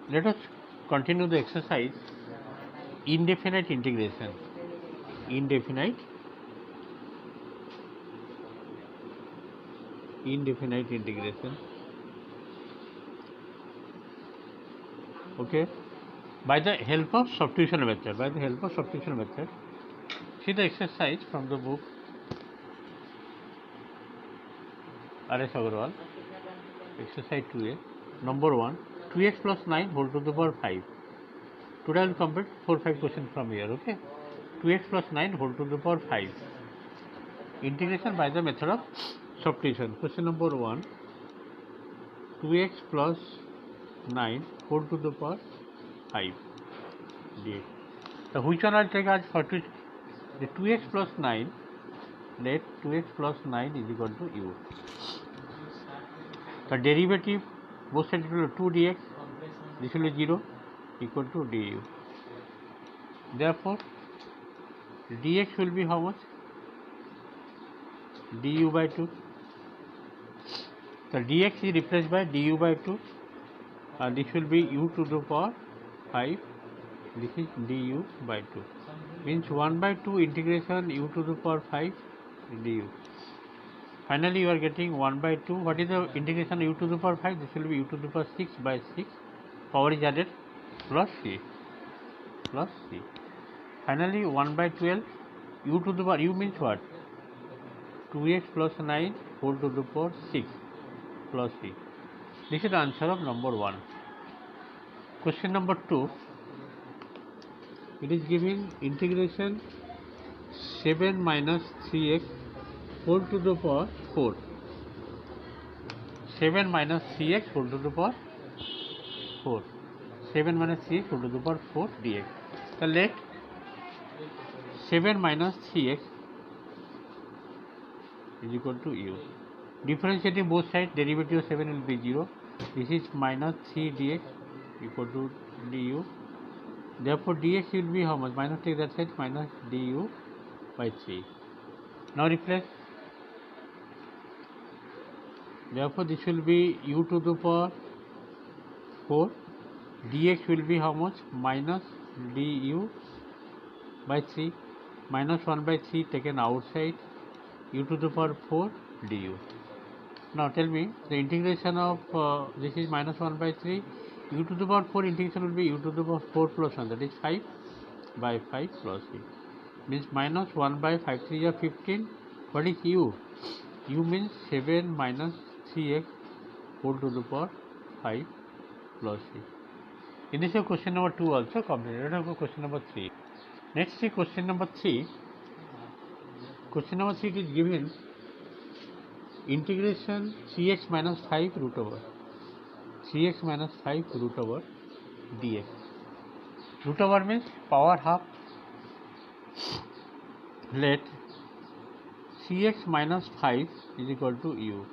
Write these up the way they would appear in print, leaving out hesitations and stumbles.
Let us continue the exercise. Indefinite integration. Indefinite integration. Okay. By the help of substitution method. See the exercise from the book R.S. Agarwal. Exercise 2a. Number 1. 2x plus 9 whole to the power 5. Today I will complete 4-5 questions from here. Okay. 2x plus 9 whole to the power 5. Integration by the method of substitution. Question number 1. 2x plus 9 whole to the power 5 dx. So which one I will take as first? The 2x plus 9. Let 2x plus 9 is equal to u. The derivative both sides equal to 2 dx. This will be 0 equal to du. Therefore, dx will be how much? Du by 2. So dx is replaced by du by 2, and this will be u to the power 5. This is du by 2. Means 1 by 2 integration u to the power 5 du. Finally, you are getting 1 by 2. What is the integration u to the power 5? This will be u to the power 6 by 6. Power is added plus c. Finally, 1 by 12 u to the power, u means what? 2x plus 9 whole to the power 6 plus c. This is the answer of number 1. Question number 2. It is giving integration 7 minus 3x whole to the power 4. 7 minus 3x whole to the power 4. 7 minus 3x whole to the power 4 dx. So let 7 minus 3x is equal to u. Differentiating both sides, derivative of 7 will be 0. This is minus 3 dx equal to du. Therefore, dx will be how much? Minus take that side, minus du by 3. Now replace. Therefore, this will be u to the power 4. Dx will be how much? Minus du by 3. Minus 1 by 3 taken outside, u to the power 4 du. Now tell me, the integration of this is minus 1 by 3, u to the power 4 integration will be u to the power 4 plus 1, that is 5 by 5 plus c. Means minus 1 by 5 3 are 15. What is u? U means 7 minus 3x whole to the power 5 plus c. In this question number 2 also completed. Let us go question number 3. Next see question number 3. Question number 3 is given integration 3x minus 5 root over 3x minus 5 root over dx. Root over means power half. Let 3x minus 5 is equal to u.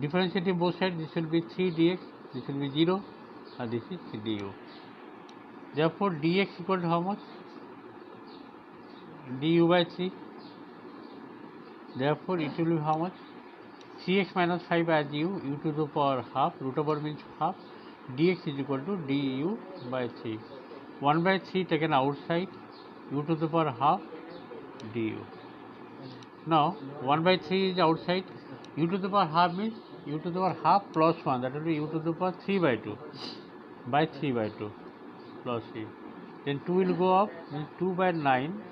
Differentiating both sides, this will be 3 dx, this will be 0, and this is du. Therefore, dx equal to how much? Du by 3. Therefore, it will be how much? 3x minus 5 as u, u to the power half, root over means half, dx is equal to du by 3. 1 by 3 taken outside, u to the power half du. Now, 1 by 3 is outside, u to the power half means u to the power half plus 1, that will be u to the power 3 by 2 by 3 by 2 plus c. Then 2 will go up, means 2 by 9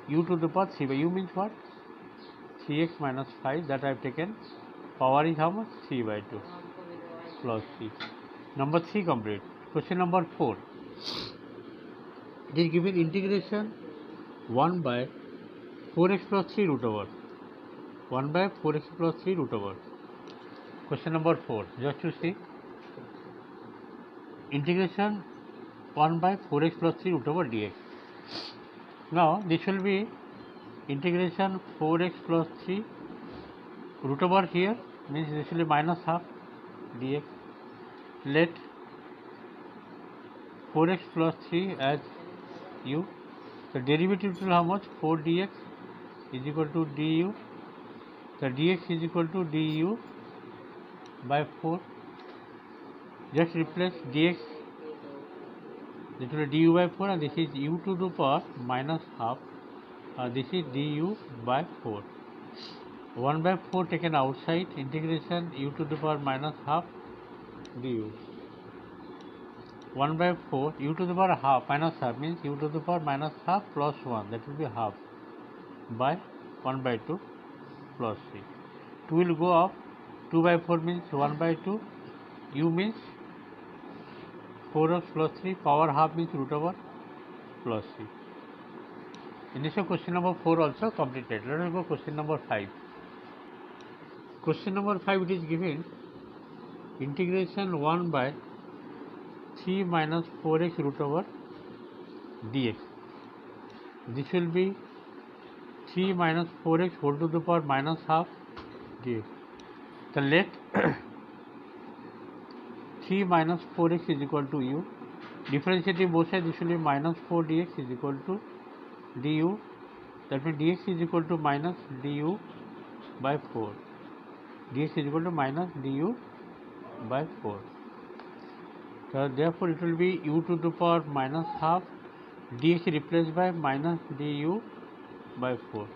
u to the power 3 by u means what? 3x minus 5, that I have taken. Power is how much? 3 by 2 plus c. Number 3 complete. Question number 4. It is given integration 1 by 4x plus 3 root over 1 by 4x plus 3 root over. Question number 4. Just to see. Integration 1 by 4x plus 3 root over dx. Now this will be integration 4x plus 3 root over here, means this will be minus half dx. Let 4x plus 3 as u. The derivative will how much? 4 dx is equal to du. The dx is equal to du by 4. Just replace dx This will be du by 4, and this is u to the power minus half. This is du by 4. 1 by 4 taken outside, integration u to the power minus half du. 1 by 4 u to the power half minus half means u to the power minus half plus 1, that will be half by 1 by 2 plus 3. 2 will go off. 2 by 4 means 1 by 2. U means 4x plus 3. Power half means root over plus 3. In this way, question number 4 also completed. Let us go question number 5. Question number 5, it is given integration 1 by 3 minus 4x root over dx. This will be 3 minus 4x whole to the power minus half dx. So let 3 minus 4x is equal to u. Differentiating both sides, this will be minus 4 dx is equal to du. That means dx is equal to minus du by 4. Dx is equal to minus du by 4. So therefore it will be u to the power minus half, dx replaced by minus du by 4.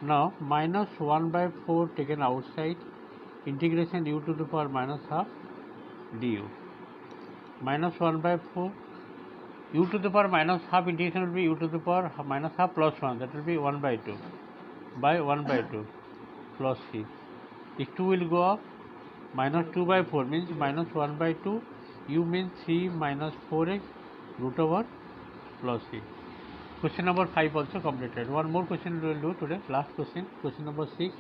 Now minus 1 by 4 taken outside, integration u to the power minus half du. Minus 1 by 4, u to the power minus half, integration will be u to the power minus half plus 1, that will be 1 by 2 by 1 by 2 plus 3. This 2 will go up. Minus 2 by 4 means minus 1 by 2, u means 3 minus 4x root over plus 3. Question number 5 also completed. One more question we will do today, last question, question number 6.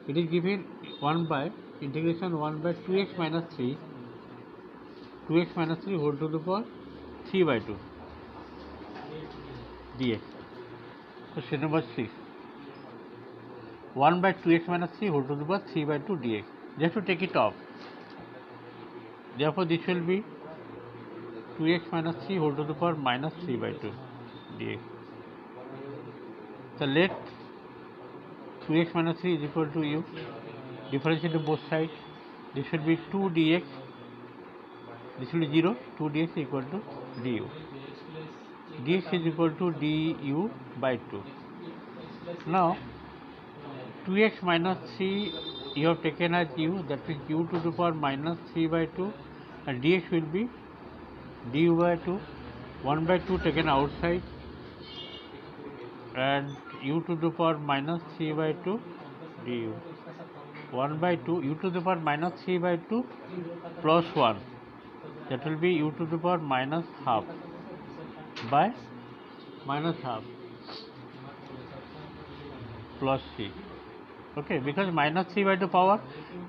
It is given 1 by integration 1 by 2x minus 3 whole to the power 3 by 2 dx. Question number 6. 1 by 2x minus 3 whole to the power 3 by 2 dx. Just to take it off. Therefore, this will be 2x minus 3 whole to the power minus 3 by 2 dx. So let 2x minus 3 is equal to u. Differentiate to both sides. This will be 2 dx. This will be 0. 2 dx is equal to du. Dx is equal to du by 2. Now 2x minus 3 you have taken as u, that means u to the power minus 3 by 2, and dx will be du by 2. 1 by 2 taken outside, and u to the power minus 3 by 2 du. 1 by 2, u to the power minus 3 by 2 plus 1, that will be u to the power minus half by minus half plus 3. Okay, because minus 3 by 2 power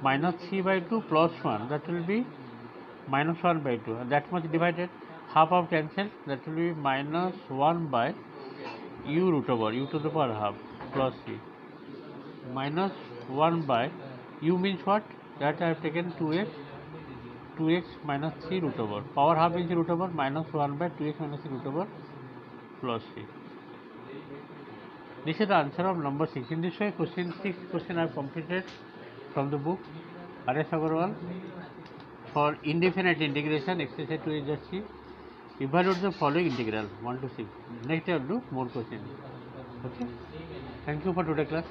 minus 3 by 2 plus 1, that will be minus 1 by 2, and that much divided, half of cancel, that will be minus 1 by u root over u to the power half plus 3 minus 1 by u means what, that I have taken 2x minus 3 root over, power half means root over, minus 1 by 2x minus 3 root over plus 3. This is the answer of number 6. In this way, question 6 question I have completed from the book R.S. Agarwal for indefinite integration, exercise 2 exercise. Evaluate the following integral 1 to 6. Next I will do more questions. Okay. Thank you for today's class.